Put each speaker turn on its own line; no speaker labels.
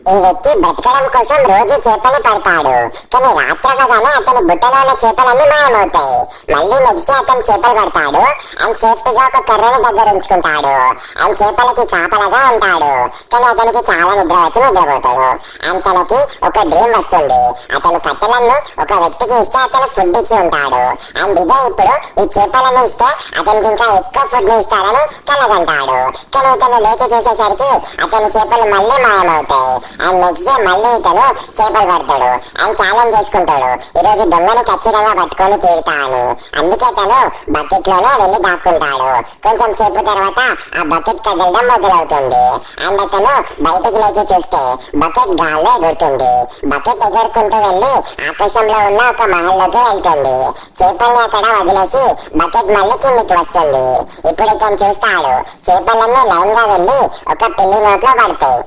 ఈ వ్యక్తి బ్రతకడం కోసం రోజు చేపలు పడతాడు. కానీ రాత్రవగానే అతని బుట్టలో ఉన్న చేపలన్నీ మాయమవుతాయి. మళ్ళీ నెక్స్ట్ డే అతను చేపలు పడతాడు అండ్ సేఫ్టీగా ఒక కర్రని దగ్గర ఉంచుకుంటాడు అండ్ చేపలకి కాపలాగా ఉంటాడు. కానీ అతనికి చాలా నిద్ర వచ్చి నిద్రపోతాడు అండ్ తనకి ఒక డ్రీమ్ వస్తుంది. అతను కట్టెలన్నీ ఒక వ్యక్తికి ఇస్తే అతను ఫుడ్ ఇచ్చి ఉంటాడు అండ్ ఇదే ఇప్పుడు ఈ చేపలన్నీ ఇస్తే అతనికి ఇంకా ఎక్కువ ఫుడ్ ని ఇస్తాడని కలగంటాడు. కానీ ఇతను లేచి చూసేసరికి అతని చేపలు మళ్ళీ మాయమవుతాయి అండ్ నెక్స్ట్ డే మళ్ళీ ఇతను చేపలు పడతాడు అండ్ ఛాలెంజ్ చేసుకుంటాడు ఈ రోజు దొంగని ఖచ్చితంగా పట్టుకొని తీరుతా అని. అందుకే తను బకెట్ లోనే వెళ్ళి దాక్కుంటాడు. కొంచెం సేపు తర్వాత ఆ బకెట్ కదలడం మొదలవుతుంది అండ్ అతను బయటికి లేచి చూస్తే బకెట్ గాల్లో ఎగురుతుంది. బకెట్ ఎగురుకుంటూ వెళ్ళి ఆకాశంలో ఉన్న ఒక మహల్లోకి వెళ్తుంది. చేపల్ని అక్కడ వదిలేసి బకెట్ మళ్ళీ కిందికి వస్తుంది. ఇప్పుడు ఇతను చూస్తాడు చేపలన్నీ లైన్ గా వెళ్ళి ఒక పిల్లి నోట్లో పడతాయి.